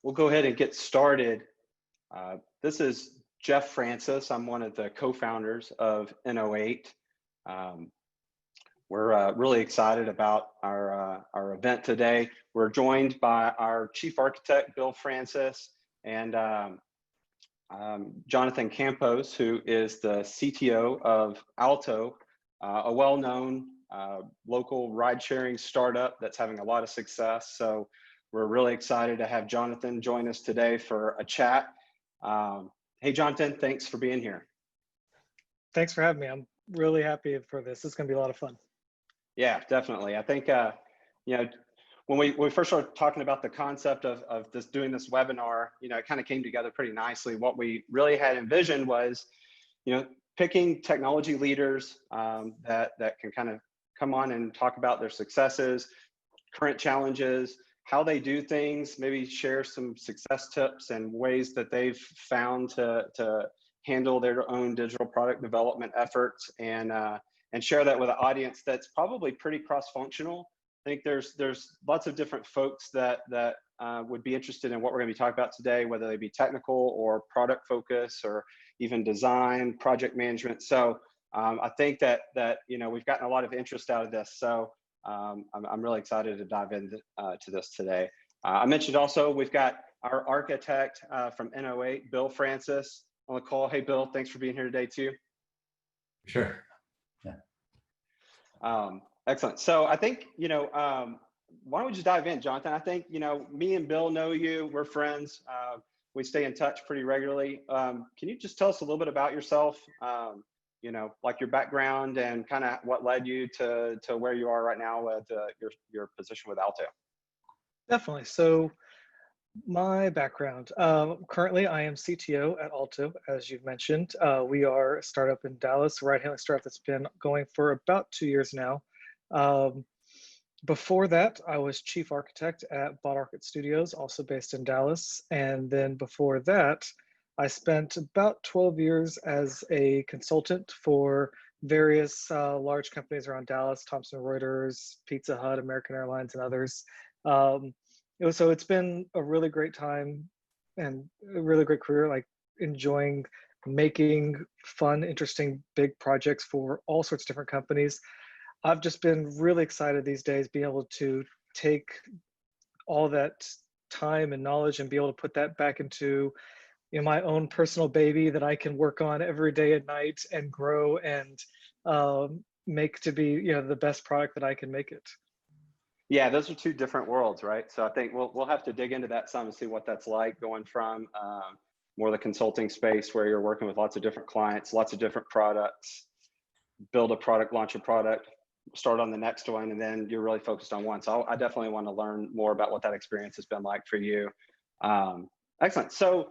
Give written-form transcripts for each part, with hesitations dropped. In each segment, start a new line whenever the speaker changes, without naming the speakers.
we'll go ahead and get started. This is Jeff Francis. I'm one of the co-founders of N08. We're really excited about our event today. We're joined by our chief architect, Bill Francis, and Jonathan Campos, who is the CTO of Alto, a well-known local ride-sharing startup that's having a lot of success. So we're really excited to have Jonathan join us today for a chat. Hey, Jonathan, thanks for being here.
Thanks for having me. I'm really happy for this. It's going to be a lot of fun.
Yeah, definitely. I think, you know, when we first started talking about the concept of doing this webinar, you know, it kind of came together pretty nicely. What we really had envisioned was, you know, picking technology leaders that can kind of come on and talk about their successes, current challenges, how they do things, maybe share some success tips and ways that they've found to handle their own digital product development efforts, and share that with an audience that's probably pretty cross-functional. I think there's lots of different folks that would be interested in what we're going to be talking about today, whether they be technical or product focus or even design, project management. So I think that you know, we've gotten a lot of interest out of this. So I'm really excited to dive into to this today. I mentioned also we've got our architect from N08, Bill Francis, on the call. Hey, Bill, thanks for being here today too.
Sure. Yeah.
Excellent. So I think, you know, why don't we just dive in, Jonathan? I think, you know, me and Bill know you. We're friends. We stay in touch pretty regularly. Can you just tell us a little bit about yourself? You know, like your background and kind of what led you to where you are right now with your position with Alto.
Definitely. So my background, currently I am CTO at Alto, as you've mentioned. We are a startup in Dallas, a ride-hailing startup that's been going for about 2 years now. Before that, I was chief architect at Bot Architect Studios, also based in Dallas. And then before that, I spent about 12 years as a consultant for various large companies around Dallas, Thomson Reuters, Pizza Hut, American Airlines, and others. So it's been a really great time and a really great career, like enjoying making fun, interesting, big projects for all sorts of different companies. I've just been really excited these days being able to take all that time and knowledge and be able to put that back into, you know, my own personal baby that I can work on every day and night and grow and make to be, you know, the best product that I can make it.
Yeah, those are two different worlds, right? So I think we'll have to dig into that some and see what that's like, going from more of the consulting space where you're working with lots of different clients, lots of different products, build a product, launch a product, start on the next one, and then you're really focused on one. So I definitely want to learn more about what that experience has been like for you. Excellent. So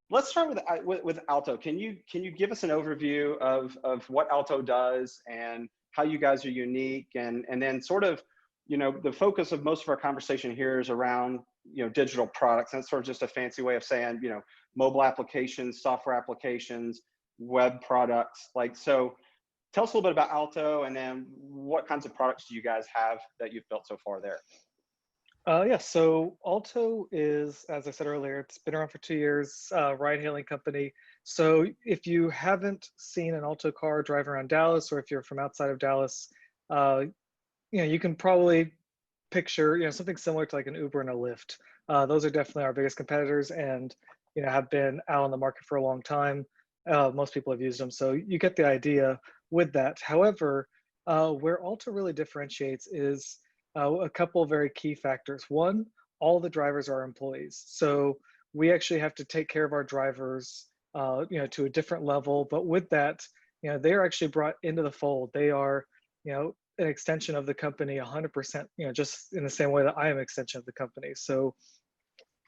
let's start with Alto. Can you give us an overview of what Alto does and how you guys are unique, and then sort of, you know, the focus of most of our conversation here is around, you know, digital products. That's sort of just a fancy way of saying, you know, mobile applications, software applications, web products. Like, so tell us a little bit about Alto, and then what kinds of products do you guys have that you've built so far there?
Yeah, so Alto is, as I said earlier, it's been around for 2 years, ride-hailing company. So if you haven't seen an Alto car drive around Dallas, or if you're from outside of Dallas, you know, you can probably picture, you know, something similar to like an Uber and a Lyft. Those are definitely our biggest competitors, and, you know, have been out on the market for a long time. Most people have used them, so you get the idea with that. However, where Alto really differentiates is a couple of very key factors. One, all the drivers are employees. So we actually have to take care of our drivers, you know, to a different level. But with that, you know, they're actually brought into the fold. They are, you know, an extension of the company 100%, you know, just in the same way that I am an extension of the company. So,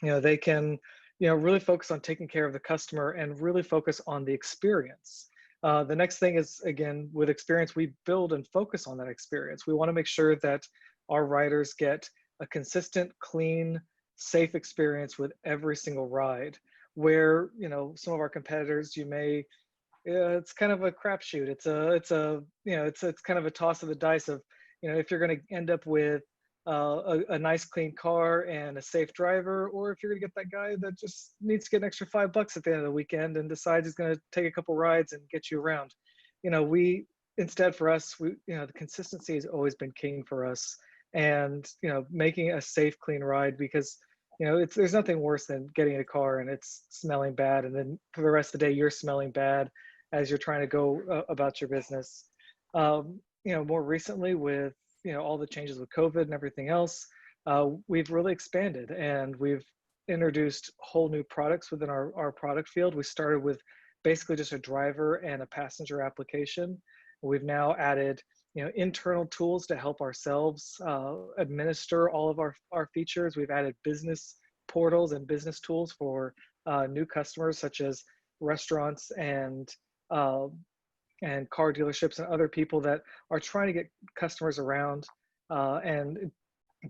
you know, they can, you know, really focus on taking care of the customer and really focus on the experience. The next thing is, again, with experience, we build and focus on that experience. We want to make sure that our riders get a consistent, clean, safe experience with every single ride. Where, you know, some of our competitors, you may, it's kind of a crapshoot. It's a, you know, it's kind of a toss of the dice of, you know, if you're going to end up with a nice clean car and a safe driver, or if you're gonna get that guy that just needs to get an extra $5 at the end of the weekend and decides he's gonna take a couple rides and get you around. We instead for us, the consistency has always been king for us, and making a safe, clean ride, because there's nothing worse than getting in a car and it's smelling bad, and then for the rest of the day you're smelling bad as you're trying to go about your business. More recently with all the changes with COVID and everything else, we've really expanded and we've introduced whole new products within our product field. We started with basically just a driver and a passenger application. We've now added internal tools to help ourselves administer all of our features. We've added business portals and business tools for new customers, such as restaurants and car dealerships and other people that are trying to get customers around and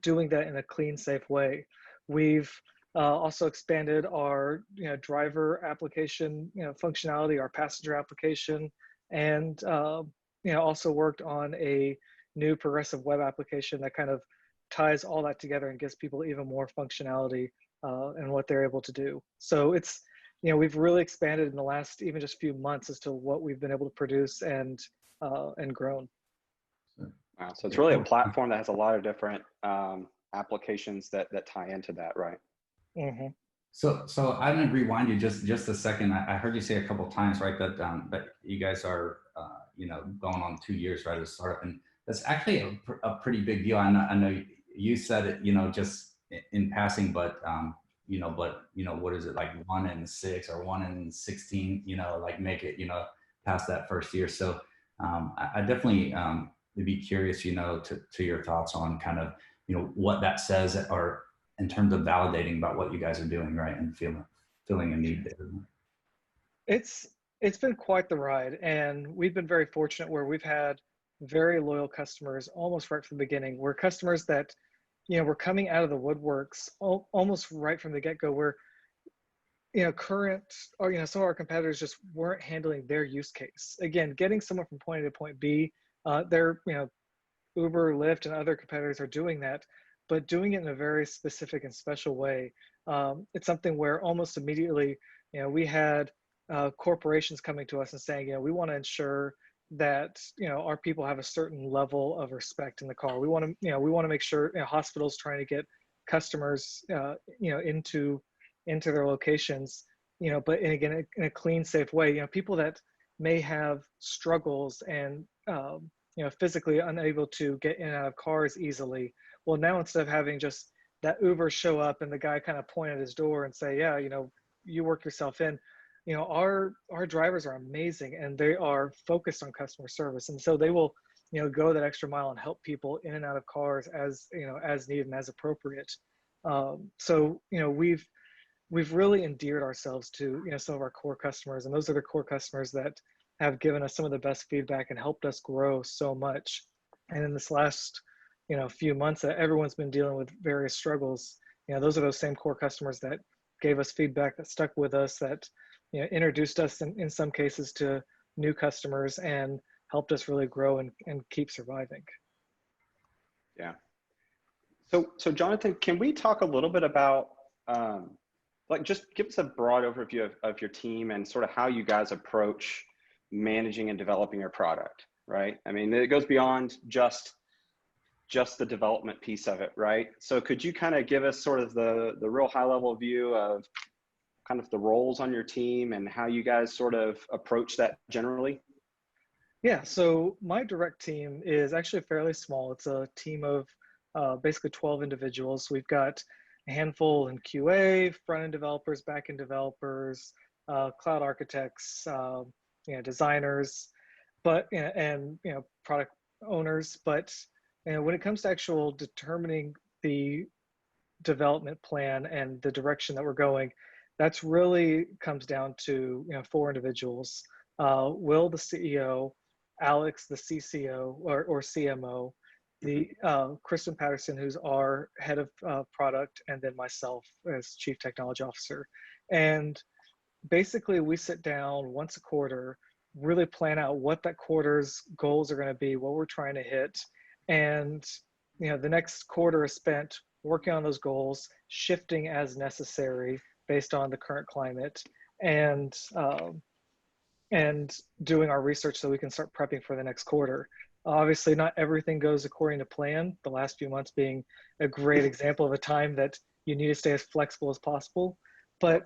doing that in a clean, safe way. We've also expanded our driver application functionality, our passenger application, and also worked on a new progressive web application that kind of ties all that together and gives people even more functionality in what they're able to do. So it's we've really expanded in the last even just few months as to what we've been able to produce and grown.
Wow. So it's really a platform that has a lot of different applications that tie into that, right?
Mm-hmm.
So I'm gonna rewind you just a second. I heard you say a couple of times, right, that you guys are going on 2 years, right, as a startup, and that's actually a pretty big deal. I know you said it, just in passing, but what is it, like 1 in 6 or 1 in 16, like make it, past that first year. So I definitely would be curious, to your thoughts on kind of, what that says, or in terms of validating about what you guys are doing, right, and filling a need there.
It's been quite the ride, and we've been very fortunate where we've had very loyal customers almost right from the beginning. We're customers that were coming out of the woodworks almost right from the get-go, where current or some of our competitors just weren't handling their use case. Again, getting someone from point A to point B, they're Uber, Lyft, and other competitors are doing that, but doing it in a very specific and special way. It's something where almost immediately, we had corporations coming to us and saying, we want to ensure that our people have a certain level of respect in the car. We want to make sure hospitals trying to get customers into their locations, but again in a clean, safe way. People that may have struggles and physically unable to get in and out of cars easily. Well, now instead of having just that Uber show up and the guy kind of point at his door and say, yeah, you work yourself in, our drivers are amazing and they are focused on customer service. And so they will, go that extra mile and help people in and out of cars as needed and as appropriate. So, we've really endeared ourselves to, some of our core customers, and those are the core customers that have given us some of the best feedback and helped us grow so much. And in this last, few months that everyone's been dealing with various struggles, those are those same core customers that gave us feedback, that stuck with us, that introduced us in some cases to new customers and helped us really grow and keep surviving.
Yeah. So Jonathan, can we talk a little bit about just give us a broad overview of your team and sort of how you guys approach managing and developing your product, right? I mean, it goes beyond just the development piece of it, right? So could you kind of give us sort of the real high level view of kind of the roles on your team and how you guys sort of approach that generally?
Yeah, so my direct team is actually fairly small. It's a team of basically 12 individuals. We've got a handful in QA, front-end developers, back-end developers, cloud architects, designers, but and product owners. But when it comes to actual determining the development plan and the direction that we're going, that's really comes down to 4 individuals: Will, the CEO; Alex, the CCO or CMO; the Kristen Patterson, who's our head of product; and then myself as Chief Technology Officer. And basically, we sit down once a quarter, really plan out what that quarter's goals are going to be, what we're trying to hit, and the next quarter is spent working on those goals, shifting as necessary based on the current climate, and doing our research so we can start prepping for the next quarter. Obviously, not everything goes according to plan, the last few months being a great example of a time that you need to stay as flexible as possible. But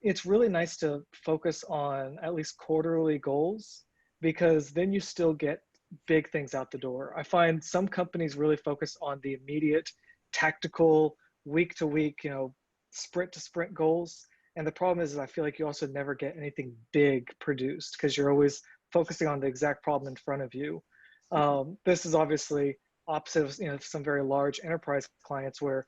it's really nice to focus on at least quarterly goals, because then you still get big things out the door. I find some companies really focus on the immediate tactical week to week, sprint to sprint goals. And the problem is I feel like you also never get anything big produced because you're always focusing on the exact problem in front of you. This is obviously opposite of some very large enterprise clients where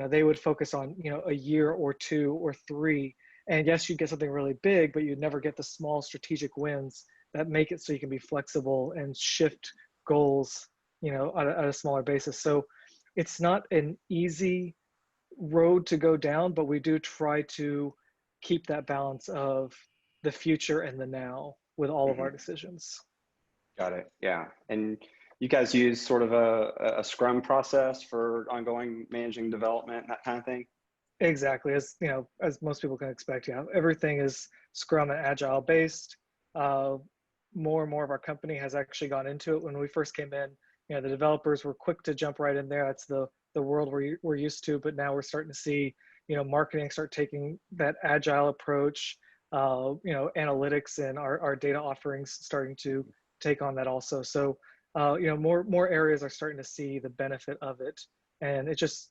they would focus on a year or 2 or 3, and yes, you get something really big, but you'd never get the small strategic wins that make it so you can be flexible and shift goals at a smaller basis. So it's not an easy road to go down, but we do try to keep that balance of the future and the now with all of our decisions.
Got it. Yeah. And you guys use sort of a Scrum process for ongoing managing development and that kind of thing?
Exactly. As most people can expect, everything is Scrum and Agile based. More and more of our company has actually gone into it. When we first came in, the developers were quick to jump right in there. That's the world we're used to, but now we're starting to see, marketing start taking that Agile approach, analytics and our data offerings starting to take on that also. So, more areas are starting to see the benefit of it. And it's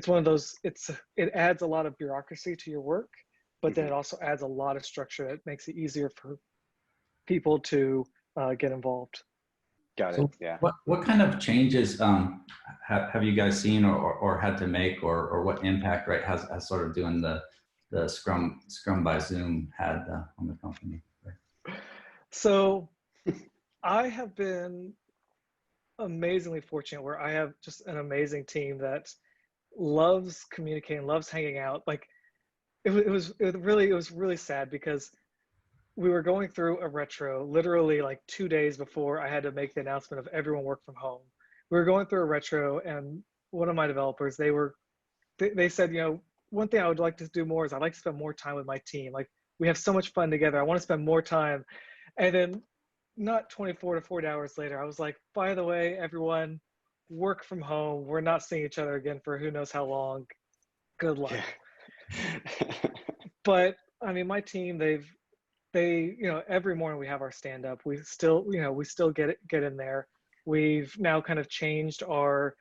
one of those, it adds a lot of bureaucracy to your work, but then it also adds a lot of structure that makes it easier for people to get involved.
Got it.
So
yeah.
What kind of changes have you guys seen or had to make, or what impact, right, has sort of doing the Scrum by Zoom had on the company? Right?
So I have been amazingly fortunate where I have just an amazing team that loves communicating, loves hanging out. Like it was really sad because we were going through a retro literally like 2 days before I had to make the announcement of everyone work from home. We were going through a retro, and one of my developers, they said, one thing I would like to do more is I'd like to spend more time with my team. Like we have so much fun together. I want to spend more time. And then not 24 to 40 hours later, I was like, by the way, everyone, work from home. We're not seeing each other again for who knows how long. Good luck. Yeah. But I mean, my team, every morning we have our stand up. We still get in there. We've now kind of changed our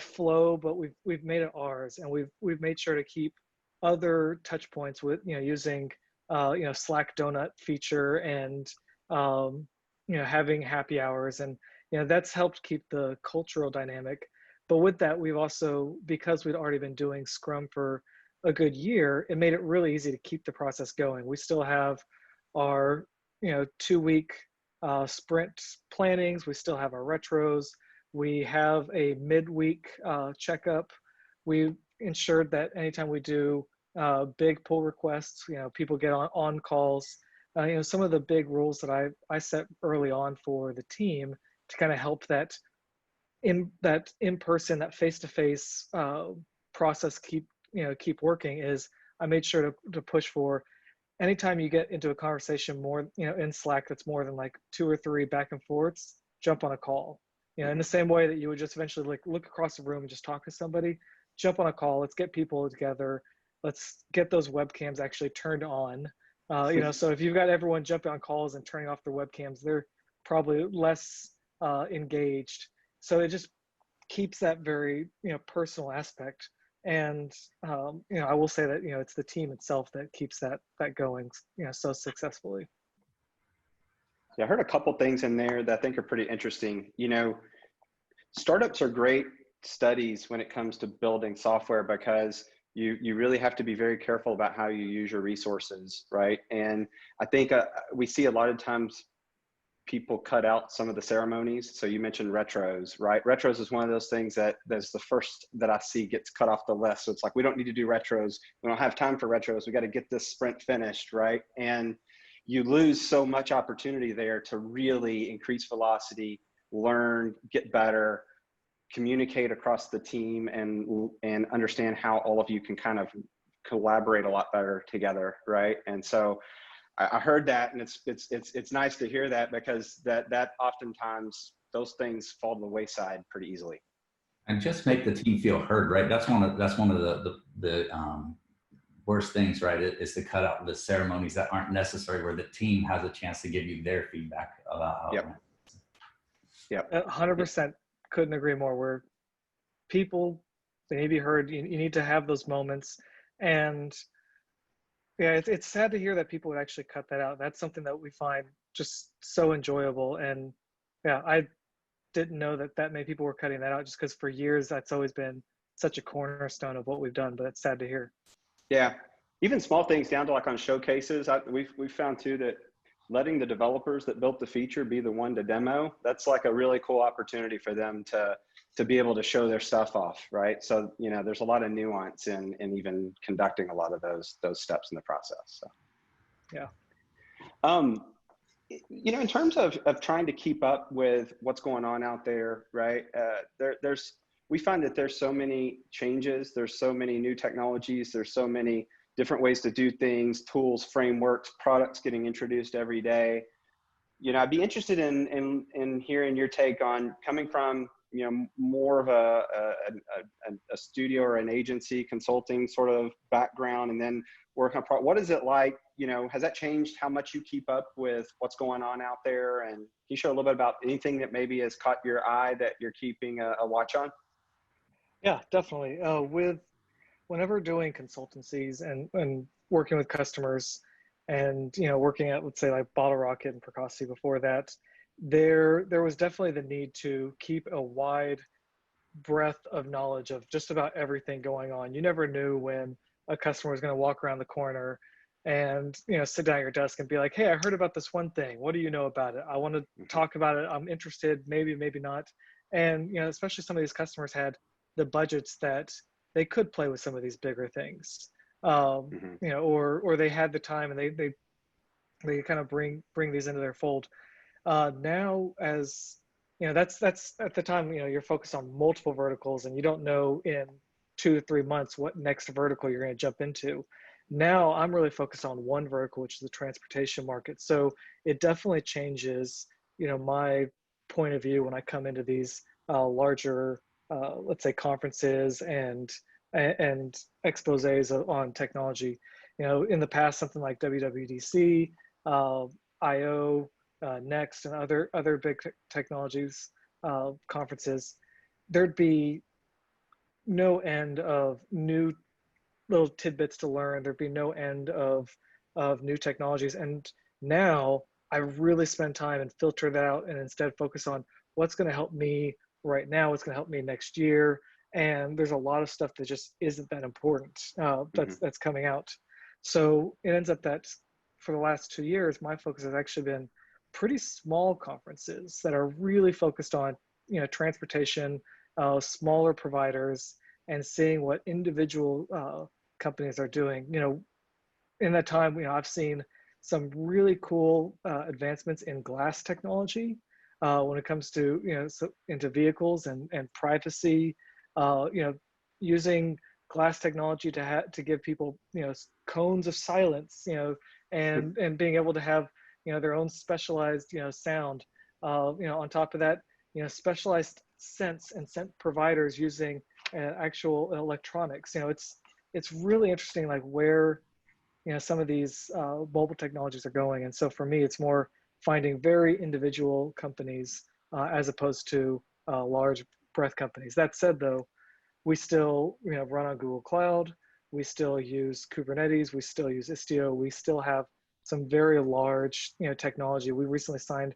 flow, but we've made it ours, and we've made sure to keep other touch points with using Slack donut feature and having happy hours, and that's helped keep the cultural dynamic. But with that, we've also, because we'd already been doing Scrum for a good year, it made it really easy to keep the process going. We still have our 2-week sprint plannings. We still have our retros. We have a midweek checkup. We ensured that anytime we do big pull requests, people get on calls. Some of the big rules that I set early on for the team to kind of help that in-person, that face-to-face process keep working is I made sure to push for anytime you get into a conversation more, in Slack that's more than like 2 or 3 back and forths, jump on a call. In the same way that you would just eventually like look across the room and just talk to somebody, jump on a call. Let's get people together. Let's get those webcams actually turned on. So if you've got everyone jumping on calls and turning off their webcams, they're probably less engaged. So it just keeps that very personal aspect. And I will say that it's the team itself that keeps that going so successfully.
Yeah, I heard a couple things in there that I think are pretty interesting. Startups are great studies when it comes to building software because you really have to be very careful about how you use your resources, right? And I think we see a lot of times people cut out some of the ceremonies. So you mentioned retros, right? Retros is one of those things that's the first that I see gets cut off the list. So it's like, we don't need to do retros. We don't have time for retros. We got to get this sprint finished, right? And you lose so much opportunity there to really increase velocity, learn, get better, communicate across the team and understand how all of you can kind of collaborate a lot better together, right? And so I heard that, and it's nice to hear that, because that oftentimes those things fall to the wayside pretty easily.
And just make the team feel heard, right? That's one of the worst things, right? Is to cut out the ceremonies that aren't necessary, where the team has a chance to give you their feedback about how.
Yep. Yep.
100% couldn't agree more. Where people, they need to be heard. You need to have those moments, and yeah, it's sad to hear that people would actually cut that out. That's something that we find just so enjoyable. And yeah, I didn't know that many people were cutting that out, just because for years that's always been such a cornerstone of what we've done. But it's sad to hear.
Yeah, even small things down to like on showcases. We've found too that letting the developers that built the feature be the one to demo, that's like a really cool opportunity for them to be able to show their stuff off, right? So, you know, there's a lot of nuance in even conducting a lot of those steps in the process. So,
yeah.
You know, in terms of trying to keep up with what's going on out there, right? We find that there's so many changes, there's so many new technologies, there's so many different ways to do things, tools, frameworks, products getting introduced every day. You know, I'd be interested in hearing your take on, coming from, you know, more of a studio or an agency consulting sort of background, and then work on what is it like? You know, has that changed how much you keep up with what's going on out there? And can you share a little bit about anything that maybe has caught your eye that you're keeping a watch on?
Yeah, definitely. Whenever doing consultancies and working with customers, and, you know, working at, let's say, like Bottle Rocket and Precocity before that, there was definitely the need to keep a wide breadth of knowledge of just about everything going on. You never knew when a customer was going to walk around the corner and, you know, sit down at your desk and be like, hey, I heard about this one thing. What do you know about it? I want to talk about it. I'm interested, maybe not. And, you know, especially some of these customers had the budgets that they could play with some of these bigger things, you know, or they had the time, and they kind of bring these into their fold. Now, as you know, that's at the time, you know, you're focused on multiple verticals, and you don't know in 2 to 3 months what next vertical you're going to jump into. Now I'm really focused on one vertical, which is the transportation market. So it definitely changes, you know, my point of view when I come into these larger, let's say, conferences and exposés on technology. You know, in the past, something like WWDC, IO, Next, and other big technologies conferences, there'd be no end of new little tidbits to learn. There'd be no end of new technologies. And now I really spend time and filter that out, and instead focus on what's going to help me right now, what's going to help me next year. And there's a lot of stuff that just isn't that important that's coming out. So it ends up that for the last 2 years, my focus has actually been pretty small conferences that are really focused on, you know, transportation, smaller providers, and seeing what individual companies are doing. You know, in that time, you know, I've seen some really cool advancements in glass technology when it comes to, you know, into vehicles and privacy. You know, using glass technology to give people, you know, cones of silence, you know, and being able to have, you know, their own specialized, you know, sound. You know, on top of that, you know, specialized scent providers using actual electronics. You know, it's really interesting, like where, you know, some of these mobile technologies are going. And so for me, it's more finding very individual companies as opposed to large breadth companies. That said, though, we still, you know, run on Google Cloud. We still use Kubernetes. We still use Istio. We still have some very large, you know, technology. We recently signed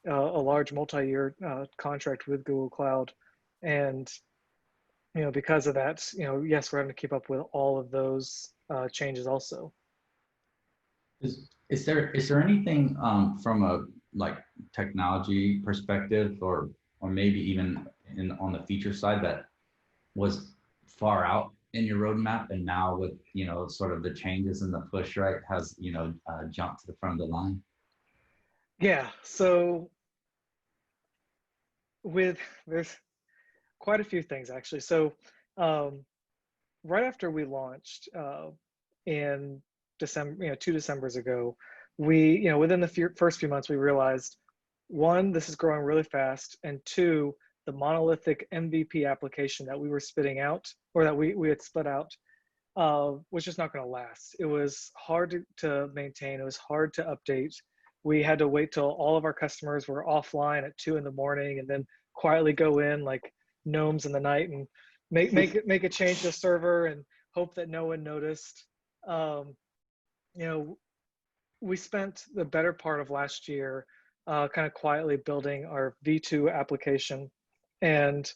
a large multi-year contract with Google Cloud, and, you know, because of that, you know, yes, we're having to keep up with all of those changes also.
Is there anything from a like technology perspective, or maybe even on the feature side, that was far out in your roadmap, and now with, you know, sort of the changes in the push, right, has, you know, jumped to the front of the line?
Yeah, so there's quite a few things actually. So right after we launched in December, 2 Decembers ago, we, within the first few months, we realized, one, this is growing really fast, and two, the monolithic MVP application that we were spitting out, or that we had split out, was just not going to last. It was hard to maintain. It was hard to update. We had to wait till all of our customers were offline at 2 in the morning, and then quietly go in like gnomes in the night and make a change to the server and hope that no one noticed. We spent the better part of last year kind of quietly building our V2 application. And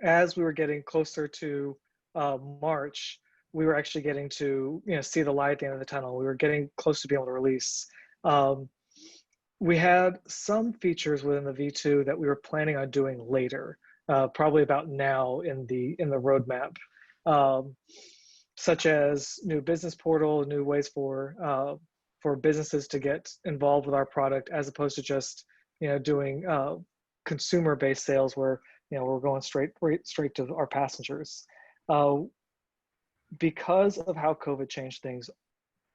as we were getting closer to March, we were actually getting to see the light at the end of the tunnel. We were getting close to being able to release. We had some features within the V2 that we were planning on doing later, probably about now in the roadmap, such as new business portal, new ways for businesses to get involved with our product, as opposed to just doing consumer-based sales where we're going straight to our passengers. Because of how COVID changed things,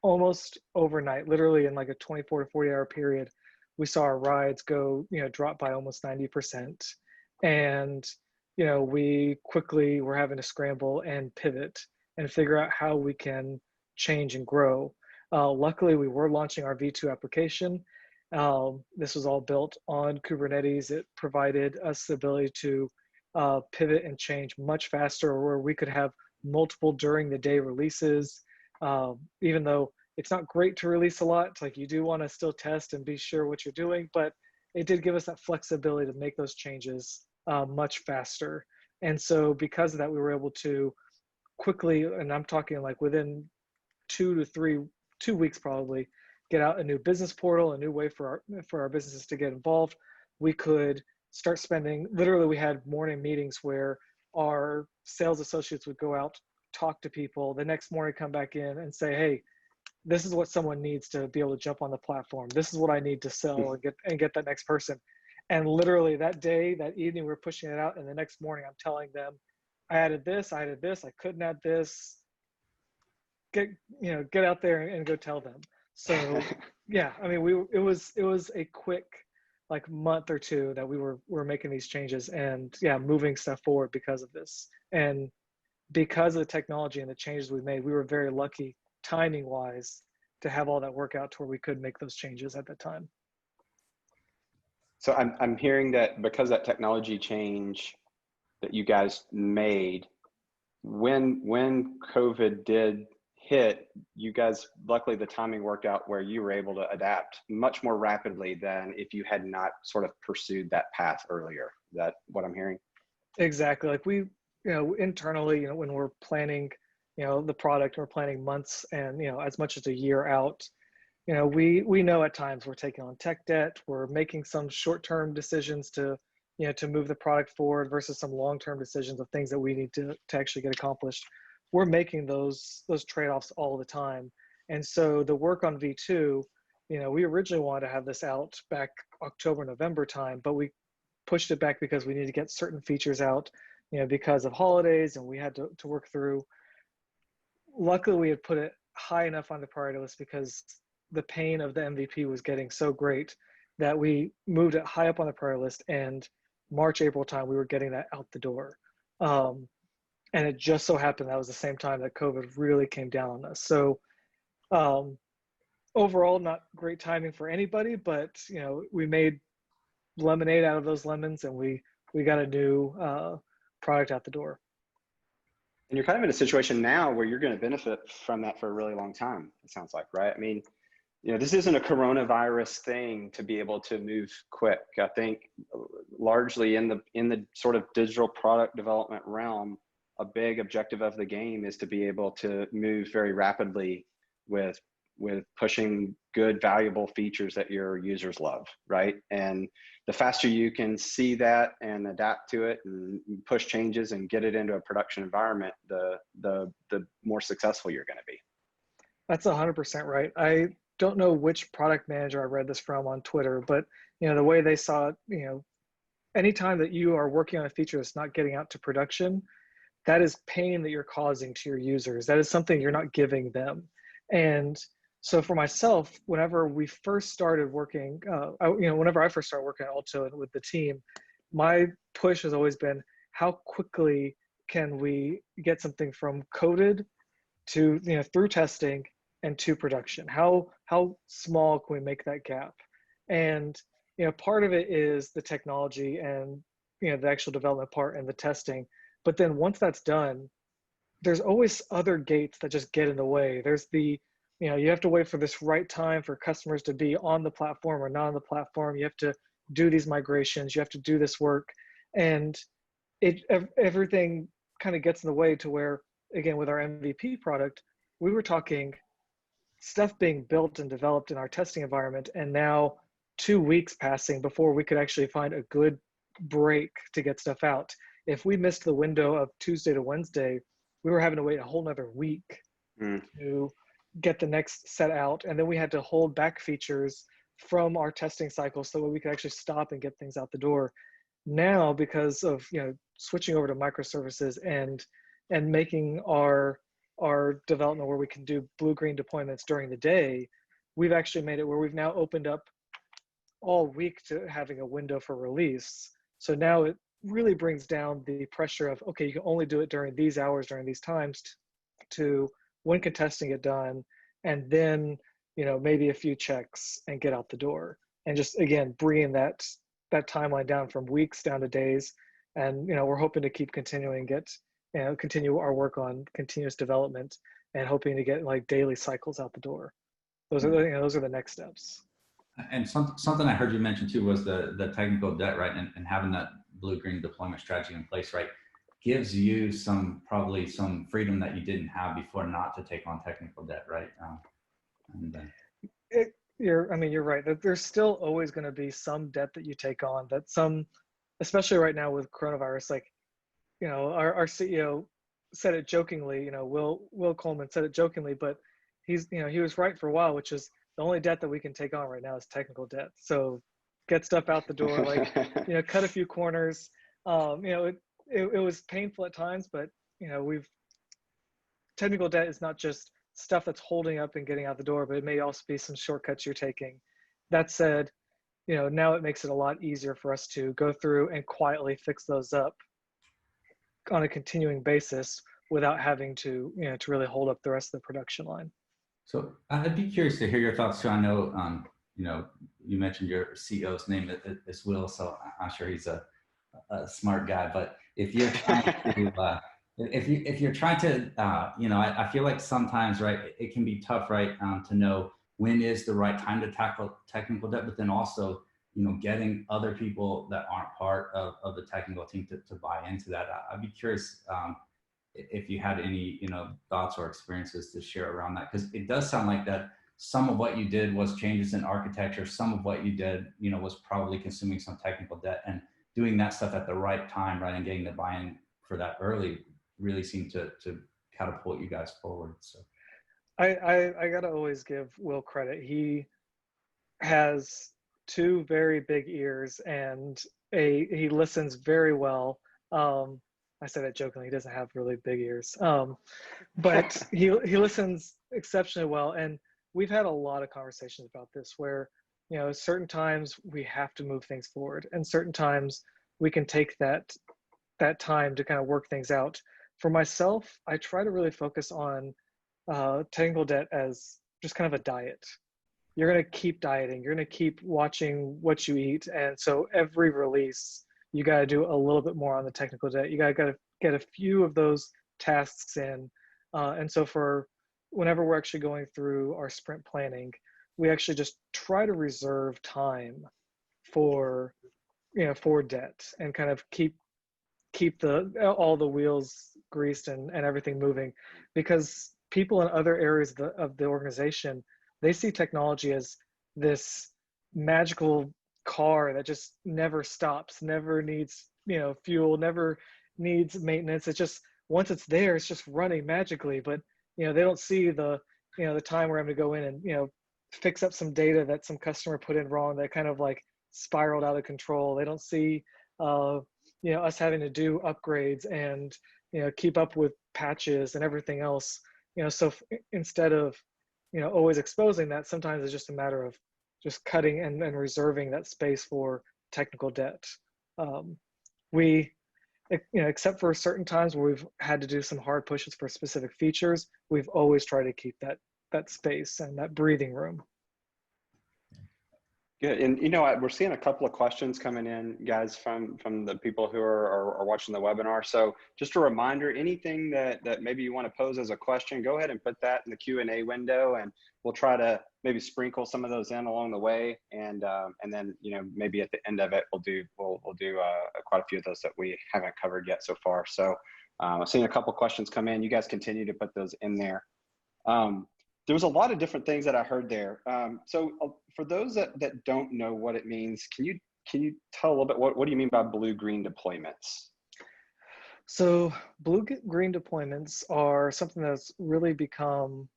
almost overnight, literally in like a 24 to 40 hour period, we saw our rides go, drop by almost 90%. And, we quickly were having to scramble and pivot and figure out how we can change and grow. Luckily, we were launching our V2 application. This was all built on Kubernetes. It provided us the ability to pivot and change much faster, where we could have multiple during the day releases. Even though it's not great to release a lot, it's like you do want to still test and be sure what you're doing, but it did give us that flexibility to make those changes much faster. And so because of that, we were able to quickly, and I'm talking like within 2 weeks probably, get out a new business portal, a new way for our businesses to get involved. We could start spending, literally we had morning meetings where our sales associates would go out, talk to people, the next morning come back in and say, hey, this is what someone needs to be able to jump on the platform. This is what I need to sell and get that next person. And literally that day, that evening, we were pushing it out, and the next morning I'm telling them, I added this, I couldn't add this. Get out there and go tell them. So yeah, I mean, it was a quick like month or two that we were making these changes and moving stuff forward because of this. And because of the technology and the changes we made, we were very lucky timing wise to have all that work out to where we could make those changes at that time.
So I'm hearing that because that technology change that you guys made, when COVID did hit, you guys, luckily the timing worked out where you were able to adapt much more rapidly than if you had not sort of pursued that path earlier. Is that what I'm hearing?
Exactly. Like we, internally, when we're planning, the product, we're planning months and, as much as a year out, we know at times we're taking on tech debt, we're making some short-term decisions to move the product forward versus some long-term decisions of things that we need to actually get accomplished. We're making those trade-offs all the time. And so the work on V2, we originally wanted to have this out back October, November time, but we pushed it back because we needed to get certain features out, because of holidays, and we had to work through. Luckily, we had put it high enough on the priority list because the pain of the MVP was getting so great that we moved it high up on the priority list, and March, April time, we were getting that out the door. And it just so happened that was the same time that COVID really came down on us. So overall, not great timing for anybody, but we made lemonade out of those lemons, and we got a new product out the door.
And you're kind of in a situation now where you're going to benefit from that for a really long time, it sounds like, right? I mean, this isn't a coronavirus thing to be able to move quick. I think largely in the sort of digital product development realm, a big objective of the game is to be able to move very rapidly with pushing good, valuable features that your users love, right? And the faster you can see that and adapt to it and push changes and get it into a production environment, the more successful you're going to be.
That's 100% right. I don't know which product manager I read this from on Twitter, but the way they saw it, anytime that you are working on a feature that's not getting out to production, that is pain that you're causing to your users. That is something you're not giving them. And so for myself, whenever we first started working, whenever I first started working at Alto and with the team, my push has always been, how quickly can we get something from coded to, through testing and to production? How small can we make that gap? And, part of it is the technology and, the actual development part and the testing. But then once that's done, there's always other gates that just get in the way. There's the, you have to wait for this right time for customers to be on the platform or not on the platform. You have to do these migrations. You have to do this work. And everything kind of gets in the way to where, again, with our MVP product, we were talking stuff being built and developed in our testing environment, and now 2 weeks passing before we could actually find a good break to get stuff out. If we missed the window of Tuesday to Wednesday, we were having to wait a whole nother week to get the next set out. And then we had to hold back features from our testing cycle so that we could actually stop and get things out the door. Now, because of switching over to microservices and making our development where we can do blue-green deployments during the day, we've actually made it where we've now opened up all week to having a window for release. So now it really brings down the pressure of, okay, you can only do it during these hours, during these times, to when can testing get done, and then maybe a few checks and get out the door. And just, again, bringing that timeline down from weeks down to days. And we're hoping to keep continuing, continue our work on continuous development, and hoping to get like daily cycles out the door. Those are the next steps.
And something I heard you mention too was the technical debt, right? And having that blue-green deployment strategy in place, right, gives you probably some freedom that you didn't have before, not to take on technical debt, right?
You're right. That there's still always going to be some debt that you take on. Especially right now with coronavirus, like, our CEO said it jokingly. Will Coleman said it jokingly, but he was right for a while, which is the only debt that we can take on right now is technical debt. So get stuff out the door, like, cut a few corners. It was painful at times, but technical debt is not just stuff that's holding up and getting out the door, but it may also be some shortcuts you're taking. That said, now it makes it a lot easier for us to go through and quietly fix those up on a continuing basis without having to, to really hold up the rest of the production line.
So I'd be curious to hear your thoughts too. I know, you mentioned your CEO's name is Will, so I'm sure he's a smart guy. But if you're trying to, if you're trying to, I feel like sometimes, right, it can be tough, right, to know when is the right time to tackle technical debt, but then also, getting other people that aren't part of the technical team to buy into that. I'd be curious if you had any, thoughts or experiences to share around that, because it does sound like that some of what you did was changes in architecture. Some of what you did, was probably consuming some technical debt, and doing that stuff at the right time, right, and getting the buy-in for that early really seemed to catapult you guys forward. So
I gotta always give Will credit. He has 2 very big ears, and he listens very well. I said that jokingly. He doesn't have really big ears, but he listens exceptionally well. And we've had a lot of conversations about this, where certain times we have to move things forward, and certain times we can take that time to kind of work things out. For myself, I try to really focus on technical debt as just kind of a diet. You're going to keep dieting. You're going to keep watching what you eat. And so every release, you got to do a little bit more on the technical debt. You got to get a few of those tasks in. And so for whenever we're actually going through our sprint planning, we actually just try to reserve time for debt, and kind of keep all the wheels greased and everything moving, because people in other areas of the organization, they see technology as this magical car that just never stops, never needs fuel, never needs maintenance. It's just, once it's there, it's just running magically. But they don't see the time where I'm going to go in and fix up some data that some customer put in wrong that kind of like spiraled out of control. They don't see us having to do upgrades and, keep up with patches and everything else, so instead of, always exposing that, sometimes it's just a matter of just cutting and reserving that space for technical debt. We, except for certain times where we've had to do some hard pushes for specific features, we've always tried to keep that space and that breathing room.
Good. And we're seeing a couple of questions coming in, guys, from the people who are watching the webinar. So just a reminder, anything that maybe you want to pose as a question, go ahead and put that in the Q&A window, and we'll try to maybe sprinkle some of those in along the way. And then maybe at the end of it, we'll do quite a few of those that we haven't covered yet so far. So I've seen a couple of questions come in. You guys continue to put those in there. There was a lot of different things that I heard there. So for those that don't know what it means, can you tell a little bit, what do you mean by blue-green deployments?
So blue-green deployments are something that's really become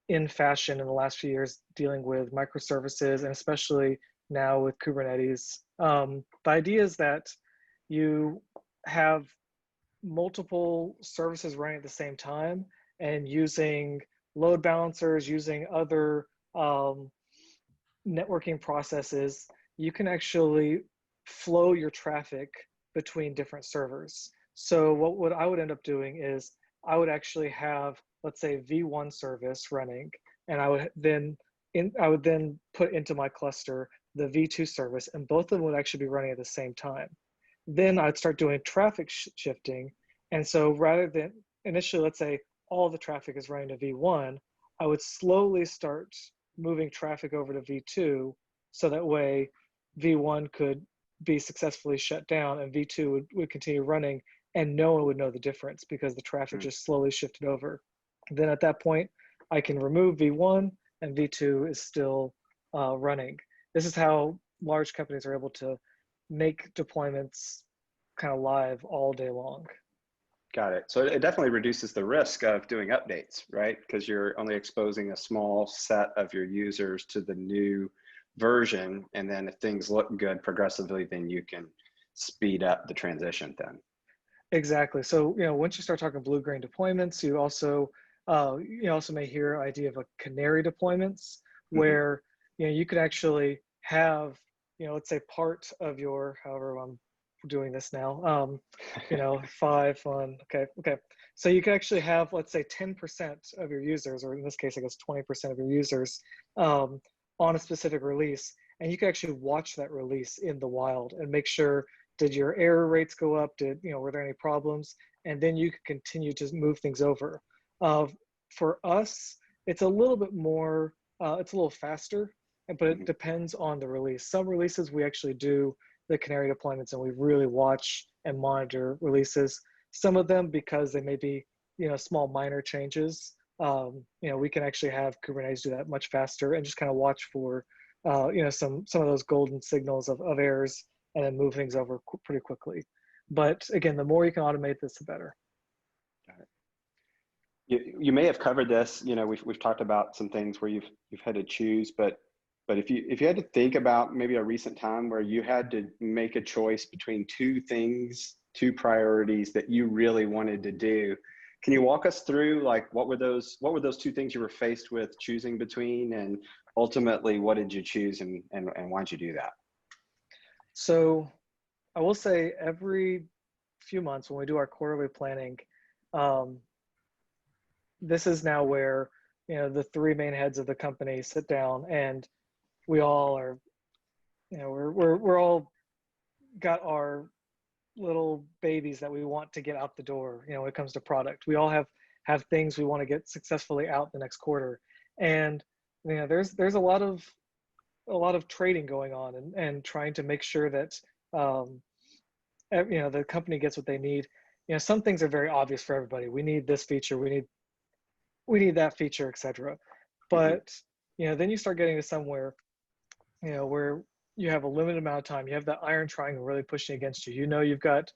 in fashion in the last few years, dealing with microservices, and especially now with Kubernetes. The idea is that you have multiple services running at the same time, and using load balancers, using other networking processes, you can actually flow your traffic between different servers. So what I would end up doing is I would actually have, let's say, V1 service running, and I would then put into my cluster the V2 service, and both of them would actually be running at the same time. Then I'd start doing traffic shifting. And so rather than initially, let's say, all the traffic is running to V1, I would slowly start moving traffic over to V2, so that way V1 could be successfully shut down and V2 would continue running, and no one would know the difference because the traffic just slowly shifted over. Then at that point, I can remove V1 and V2 is still running. This is how large companies are able to make deployments kind of live all day long.
Got it. So it definitely reduces the risk of doing updates, right? Because you're only exposing a small set of your users to the new version. And then if things look good progressively, then you can speed up the transition then.
Exactly. So, once you start talking blue-green deployments, you also may hear idea of a canary deployments, where, you could actually have, let's say part of your, however I'm doing this now, 5 on, okay. So you can actually have, let's say 10% of your users, or in this case, I guess 20% of your users on a specific release. And you can actually watch that release in the wild and make sure, did your error rates go up? Were there any problems? And then you can continue to move things over. For us, it's a little bit more, it's a little faster, but it depends on the release. Some releases we actually do the canary deployments and we really watch and monitor releases. Some of them, because they may be, small minor changes, we can actually have Kubernetes do that much faster and just kind of watch for, some of those golden signals of errors, and then move things over pretty quickly. But again, the more you can automate this, the better.
Got it. You may have covered this. We've talked about some things where you've had to choose, but if you had to think about maybe a recent time where you had to make a choice between two priorities that you really wanted to do, can you walk us through, like, what were those two things you were faced with choosing between, and ultimately what did you choose, and why did you do that?
So I will say every few months when we do our quarterly planning, this is now where, the three main heads of the company sit down, and we all are, we're all got our little babies that we want to get out the door, when it comes to product. We all have things we want to get successfully out the next quarter. And, there's a lot of trading going on, and trying to make sure that, the company gets what they need. Some things are very obvious for everybody. We need this feature, we need that feature, etc. But, then you start getting to somewhere, where you have a limited amount of time. You have that iron triangle really pushing against you. You've got,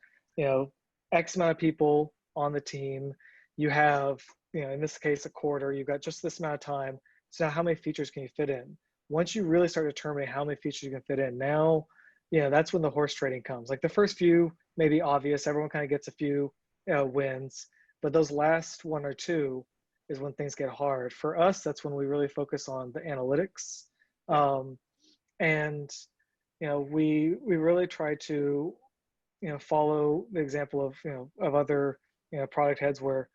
X amount of people on the team. You have, in this case, a quarter. You've got just this amount of time. So now how many features can you fit in? Once you really start determining how many features you can fit in, now that's when the horse trading comes. Like the first few may be obvious. Everyone kind of gets a few wins, but those last one or two is when things get hard. For us, that's when we really focus on the analytics. And, we really try to, follow the example of, of other, product heads where,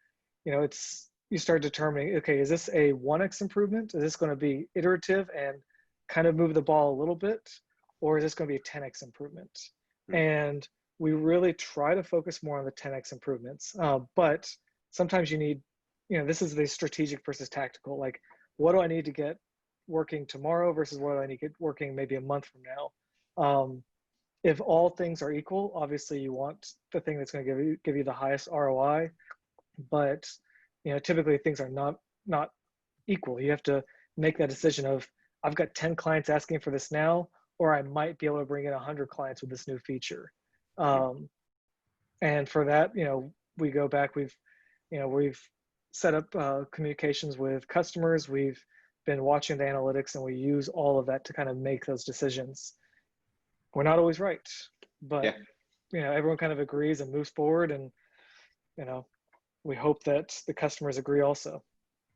you start determining, okay, is this a 1x improvement? Is this going to be iterative and kind of move the ball a little bit? Or is this going to be a 10x improvement? And we really try to focus more on the 10x improvements. But sometimes you need, this is the strategic versus tactical. Like, what do I need to get working tomorrow versus what do I need to get working maybe a month from now? If all things are equal, obviously you want the thing that's going to give you the highest ROI. But typically things are not equal. You have to make that decision of, I've got 10 clients asking for this now, or I might be able to bring in 100 clients with this new feature. And for that, we go back, we've set up communications with customers. We've been watching the analytics, and we use all of that to kind of make those decisions. We're not always right, but everyone kind of agrees and moves forward, and we hope that the customers agree also.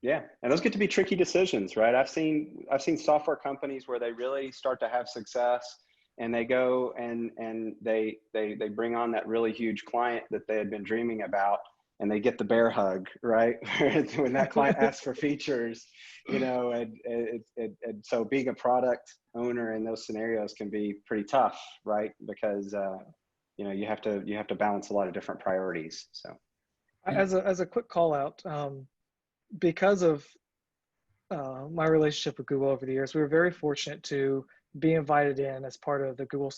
Yeah, and those get to be tricky decisions, right? I've seen software companies where they really start to have success, and they go and they bring on that really huge client that they had been dreaming about, and they get the bear hug, right? When that client asks for features, and so being a product owner in those scenarios can be pretty tough, right? Because you have to balance a lot of different priorities. So,
as a quick call out, because of my relationship with Google over the years, we were very fortunate to be invited in as part of the Google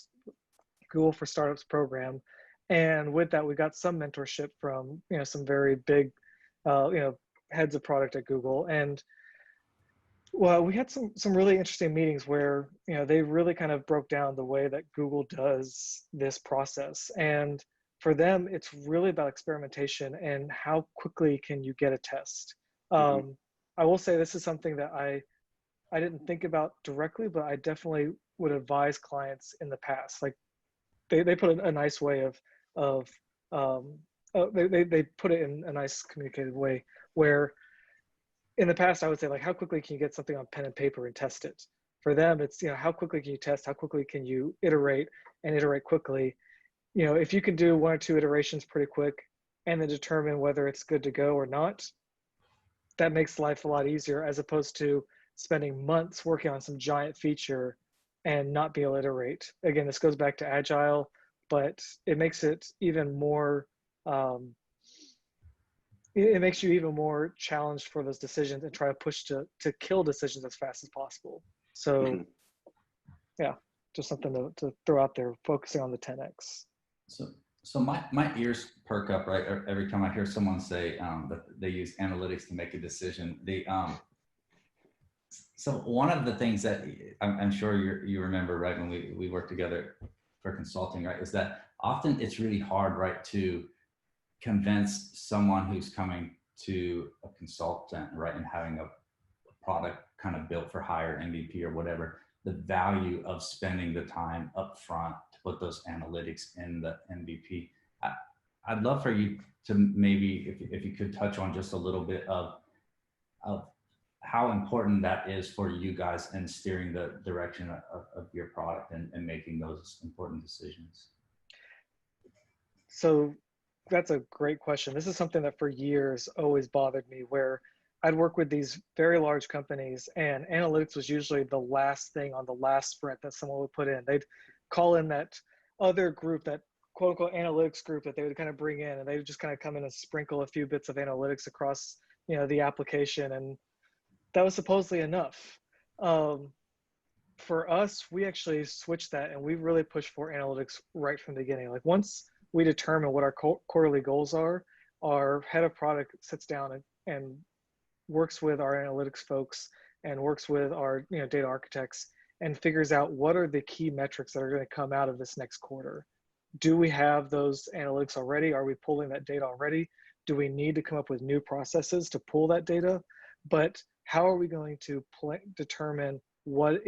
for Startups program. And with that, we got some mentorship from, some very big, heads of product at Google. And well, we had some really interesting meetings where, they really kind of broke down the way that Google does this process. And for them, it's really about experimentation and how quickly can you get a test. I will say this is something that I didn't think about directly, but I definitely would advise clients in the past. Like they put a nice way they put it in a nice communicated way where in the past I would say, like, how quickly can you get something on pen and paper and test it? For them, it's, how quickly can you test? How quickly can you iterate quickly? If you can do 1 or 2 iterations pretty quick and then determine whether it's good to go or not, that makes life a lot easier, as opposed to spending months working on some giant feature and not be able to iterate. Again, this goes back to agile, but it makes it even more, it makes you even more challenged for those decisions and try to push to kill decisions as fast as possible. So yeah, just something to throw out there, focusing on the 10X.
So my ears perk up, right? Every time I hear someone say that they use analytics to make a decision. So one of the things that I'm sure you remember, right, when we worked together for consulting, right, is that often it's really hard, right, to convince someone who's coming to a consultant, right, and having a product kind of built for hire, MVP or whatever, the value of spending the time up front to put those analytics in the MVP. I'd love for you to maybe, if you could touch on just a little bit of how important that is for you guys in steering the direction of your product and making those important decisions.
So that's a great question. This is something that for years always bothered me, where I'd work with these very large companies and analytics was usually the last thing on the last sprint that someone would put in. They'd call in that other group, that quote unquote analytics group that they would kind of bring in, and they would just kind of come in and sprinkle a few bits of analytics across, the application. And that was supposedly enough. For us, we actually switched that and we really pushed for analytics right from the beginning. Like once we determine what our quarterly goals are, our head of product sits down and works with our analytics folks and works with our data architects and figures out what are the key metrics that are going to come out of this next quarter. Do we have those analytics already? Are we pulling that data already? Do we need to come up with new processes to pull that data? But how are we going to determine what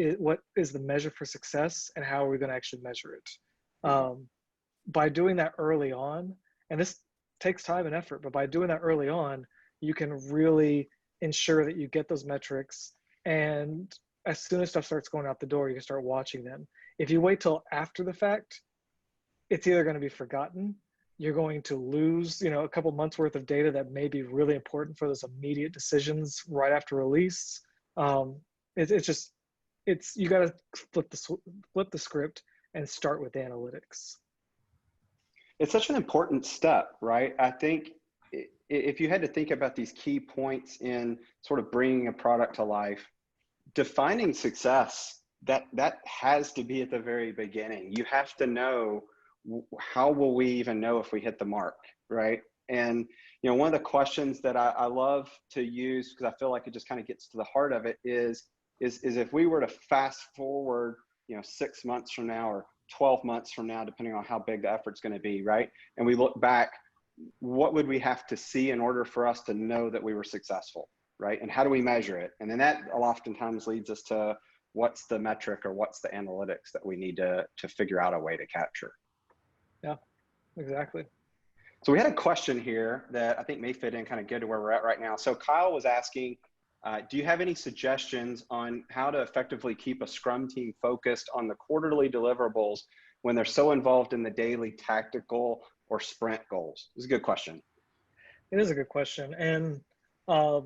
is the measure for success and how are we going to actually measure it. By doing that early on, and this takes time and effort, but by doing that early on, you can really ensure that you get those metrics, and as soon as stuff starts going out the door, you can start watching them. If you wait till after the fact, it's either going to be forgotten, you're going to lose, a couple months worth of data that may be really important for those immediate decisions right after release. You got to flip the script and start with analytics.
It's such an important step, right? I think if you had to think about these key points in sort of bringing a product to life, defining success, that has to be at the very beginning. You have to know, how will we even know if we hit the mark, right? And one of the questions that I love to use, because I feel like it just kind of gets to the heart of it, is if we were to fast forward 6 months from now or 12 months from now, depending on how big the effort's going to be, right? And we look back, what would we have to see in order for us to know that we were successful, right? And how do we measure it? And then that oftentimes leads us to what's the metric or what's the analytics that we need to figure out a way to capture.
Yeah, exactly.
So we had a question here that I think may fit in kind of good to where we're at right now. So Kyle was asking, do you have any suggestions on how to effectively keep a Scrum team focused on the quarterly deliverables when they're so involved in the daily tactical or sprint goals? It's a good question.
It is a good question. And a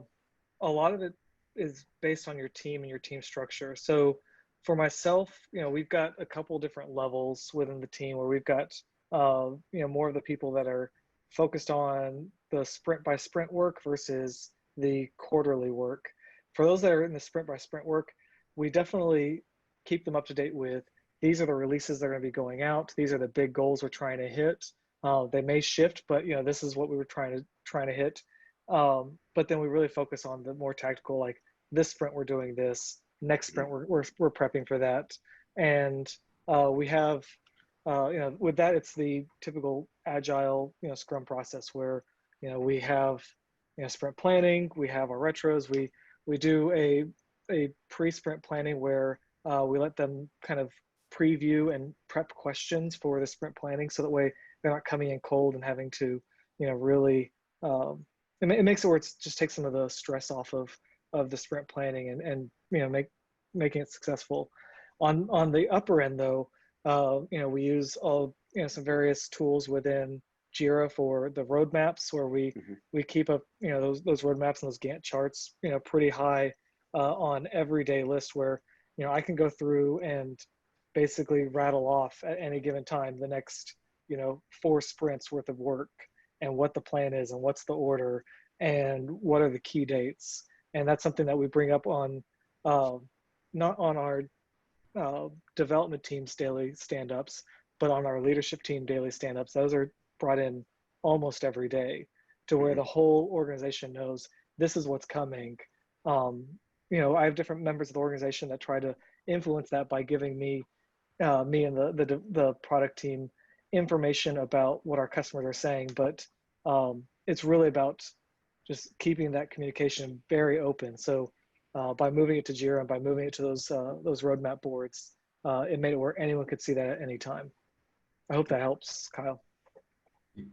lot of it is based on your team and your team structure. So for myself, we've got a couple different levels within the team where we've got, more of the people that are focused on the sprint by sprint work versus the quarterly work. For those that are in the sprint by sprint work, we definitely keep them up to date with, these are the releases that are going to be going out. These are the big goals we're trying to hit. They may shift, but this is what we were trying to hit. But then we really focus on the more tactical, like this sprint we're doing this, next sprint we're prepping for that, and we have with that it's the typical agile Scrum process where we have sprint planning, we have our retros, we do a pre-sprint planning where we let them kind of preview and prep questions for the sprint planning, so that way they're not coming in cold and having to really it makes it where it just takes some of the stress off of the sprint planning and making it successful. On the upper end though, we use some various tools within Jira for the roadmaps, where we keep up those roadmaps and those Gantt charts pretty high on everyday list, where I can go through and basically rattle off at any given time the next 4 sprints worth of work, and what the plan is, and what's the order, and what are the key dates. And that's something that we bring up on not on our development team's daily stand-ups, but on our leadership team daily stand-ups. Those are brought in almost every day, to where the whole organization knows this is what's coming. I have different members of the organization that try to influence that by giving me and the product team information about what our customers are saying, but it's really about just keeping that communication very open. So by moving it to Jira and by moving it to those roadmap boards, it made it where anyone could see that at any time. I hope that helps, Kyle.